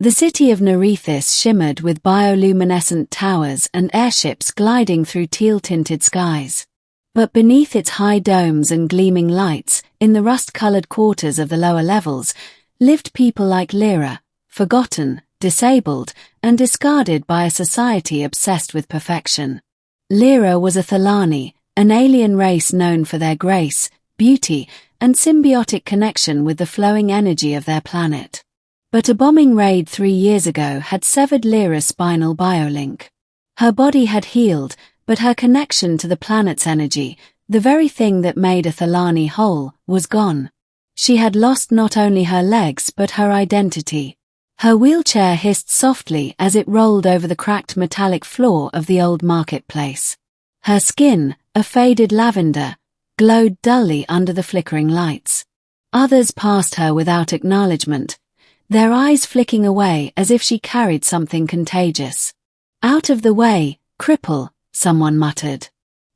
The city of Narethis shimmered with bioluminescent towers and airships gliding through teal-tinted skies. But beneath its high domes and gleaming lights, in the rust-colored quarters of the lower levels, lived people like Lira, forgotten, disabled, and discarded by a society obsessed with perfection. Lira was a Thalani, an alien race known for their grace, beauty, and symbiotic connection with the flowing energy of their planet. But a bombing raid 3 years ago had severed Lira's spinal biolink. Her body had healed, but her connection to the planet's energy, the very thing that made a Thalani whole, was gone. She had lost not only her legs but her identity. Her wheelchair hissed softly as it rolled over the cracked metallic floor of the old marketplace. Her skin, a faded lavender, glowed dully under the flickering lights. Others passed her without acknowledgement, their eyes flicking away as if she carried something contagious. "Out of the way, cripple," someone muttered.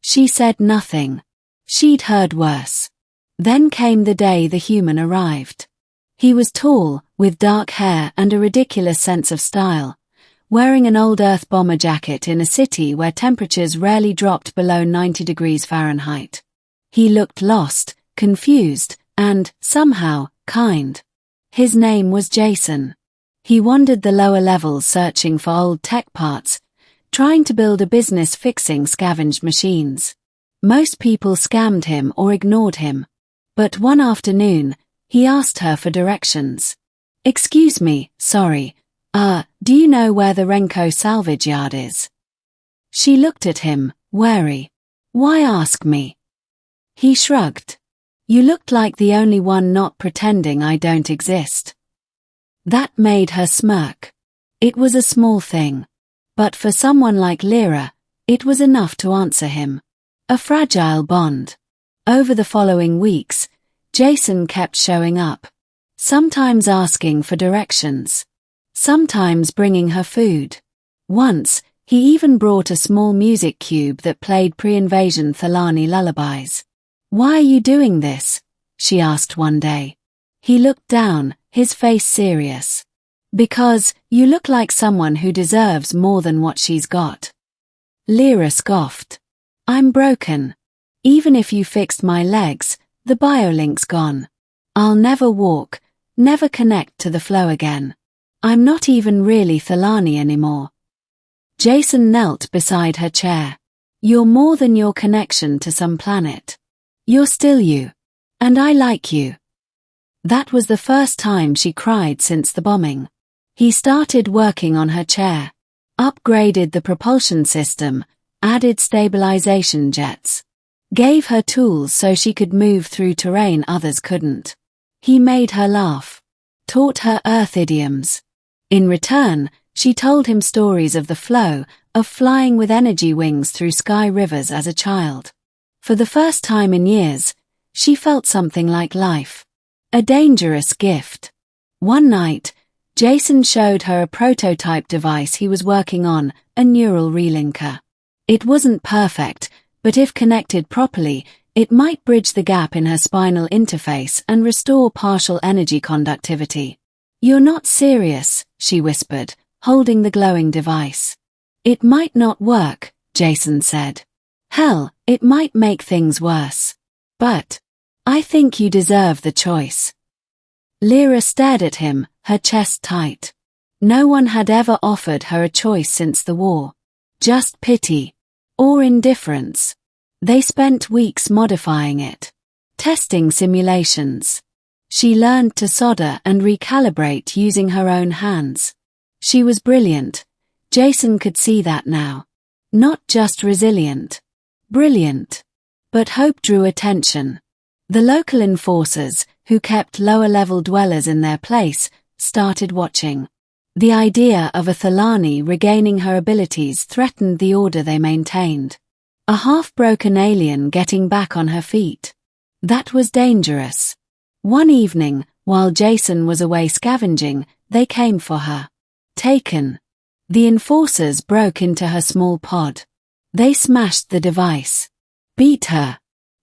She said nothing. She'd heard worse. Then came the day the human arrived. He was tall, with dark hair and a ridiculous sense of style, wearing an old Earth bomber jacket in a city where temperatures rarely dropped below 90 degrees Fahrenheit. He looked lost, confused, and, somehow, kind. His name was Jason. He wandered the lower levels searching for old tech parts, trying to build a business fixing scavenged machines. Most people scammed him or ignored him. But one afternoon, he asked her for directions. "Excuse me, sorry. Do you know where the Renko salvage yard is?" She looked at him, wary. "Why ask me?" He shrugged. "You looked like the only one not pretending I don't exist." That made her smirk. It was a small thing. But for someone like Lira, it was enough to answer him. A fragile bond. Over the following weeks, Jason kept showing up. Sometimes asking for directions. Sometimes bringing her food. Once, he even brought a small music cube that played pre-invasion Thalani lullabies. "Why are you doing this?" she asked one day. He looked down, his face serious. "Because you look like someone who deserves more than what she's got." Lira scoffed. "I'm broken. Even if you fixed my legs, the biolink's gone. I'll never walk, never connect to the flow again. I'm not even really Thalani anymore." Jason knelt beside her chair. "You're more than your connection to some planet. You're still you. And I like you." That was the first time she cried since the bombing. He started working on her chair, upgraded the propulsion system, added stabilization jets, gave her tools so she could move through terrain others couldn't. He made her laugh, taught her Earth idioms. In return, she told him stories of the flow, of flying with energy wings through sky rivers as a child. For the first time in years, she felt something like life. A dangerous gift. One night, Jason showed her a prototype device he was working on, a neural relinker. It wasn't perfect, but if connected properly, it might bridge the gap in her spinal interface and restore partial energy conductivity. "You're not serious," she whispered, holding the glowing device. "It might not work," Jason said. "Hell, it might make things worse. But I think you deserve the choice." Lira stared at him, her chest tight. No one had ever offered her a choice since the war. Just pity. Or indifference. They spent weeks modifying it. Testing simulations. She learned to solder and recalibrate using her own hands. She was brilliant. Jason could see that now. Not just resilient. Brilliant. But hope drew attention. The local enforcers, who kept lower-level dwellers in their place, started watching. The idea of a Thalani regaining her abilities threatened the order they maintained. A half-broken alien getting back on her feet. That was dangerous. One evening, while Jason was away scavenging, they came for her. Taken. The enforcers broke into her small pod. They smashed the device. Beat her.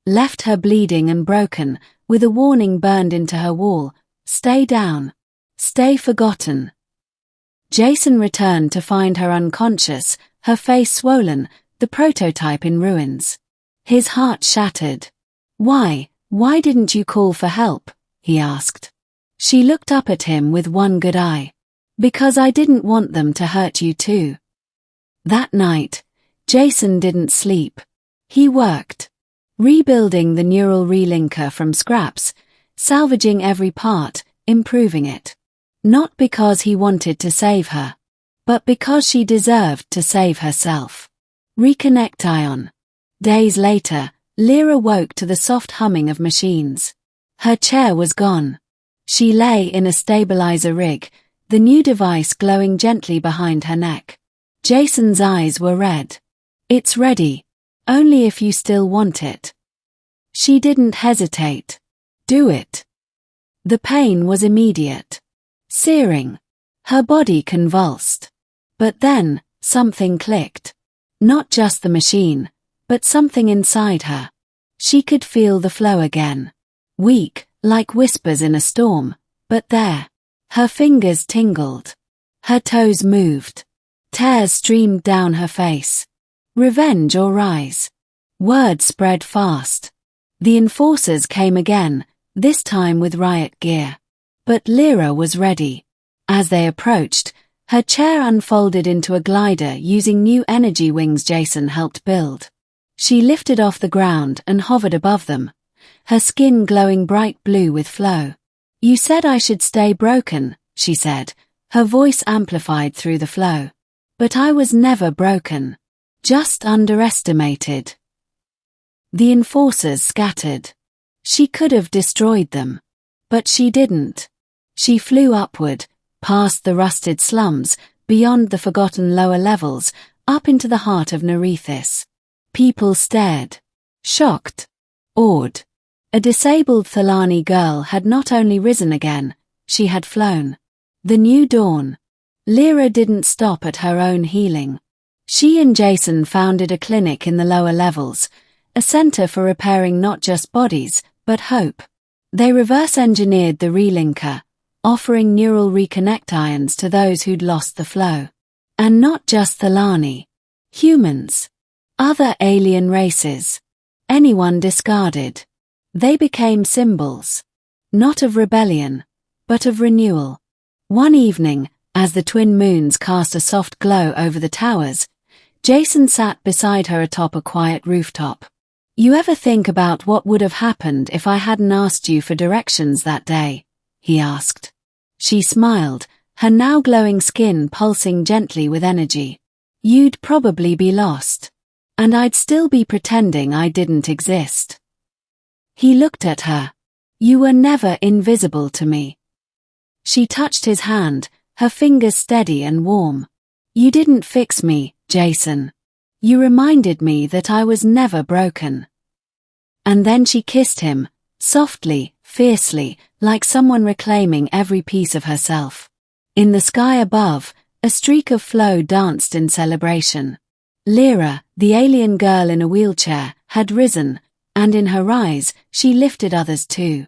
Left her bleeding and broken, with a warning burned into her wall: "Stay down. Stay forgotten." Jason returned to find her unconscious, her face swollen, the prototype in ruins. His heart shattered. Why didn't you call for help? He asked. She looked up at him with one good eye. Because I didn't want them to hurt you too. That night, Jason didn't sleep. He worked. Rebuilding the neural relinker from scraps, salvaging every part, improving it. Not because he wanted to save her, but because she deserved to save herself. Reconnect ion. Days later, Lira woke to the soft humming of machines. Her chair was gone. She lay in a stabilizer rig, the new device glowing gently behind her neck. Jason's eyes were red. It's ready. Only if you still want it. She didn't hesitate. Do it. The pain was immediate. Searing. Her body convulsed. But then, something clicked. Not just the machine, but something inside her. She could feel the flow again. Weak, like whispers in a storm, but there. Her fingers tingled. Her toes moved. Tears streamed down her face. Revenge or rise? Word spread fast. The enforcers came again, this time with riot gear. But Lira was ready. As they approached, her chair unfolded into a glider using new energy wings Jason helped build. She lifted off the ground and hovered above them, her skin glowing bright blue with flow. You said I should stay broken, she said, her voice amplified through the flow. But I was never broken. Just underestimated. The enforcers scattered. She could have destroyed them. But she didn't. She flew upward, past the rusted slums, beyond the forgotten lower levels, up into the heart of Narethis. People stared. Shocked. Awed. A disabled Thalani girl had not only risen again, she had flown. The new dawn. Lira didn't stop at her own healing. She and Jason founded a clinic in the lower levels, a center for repairing not just bodies, but hope. They reverse-engineered the relinker, offering neural reconnect ions to those who'd lost the flow. And not just Thalani. Humans. Other alien races. Anyone discarded. They became symbols. Not of rebellion, but of renewal. One evening, as the twin moons cast a soft glow over the towers, Jason sat beside her atop a quiet rooftop. You ever think about what would have happened if I hadn't asked you for directions that day? He asked. She smiled, her now glowing skin pulsing gently with energy. You'd probably be lost. And I'd still be pretending I didn't exist. He looked at her. You were never invisible to me. She touched his hand, her fingers steady and warm. You didn't fix me, Jason. You reminded me that I was never broken. And then she kissed him, softly, fiercely, like someone reclaiming every piece of herself. In the sky above, a streak of flow danced in celebration. Lira, the alien girl in a wheelchair, had risen, and in her rise, she lifted others too.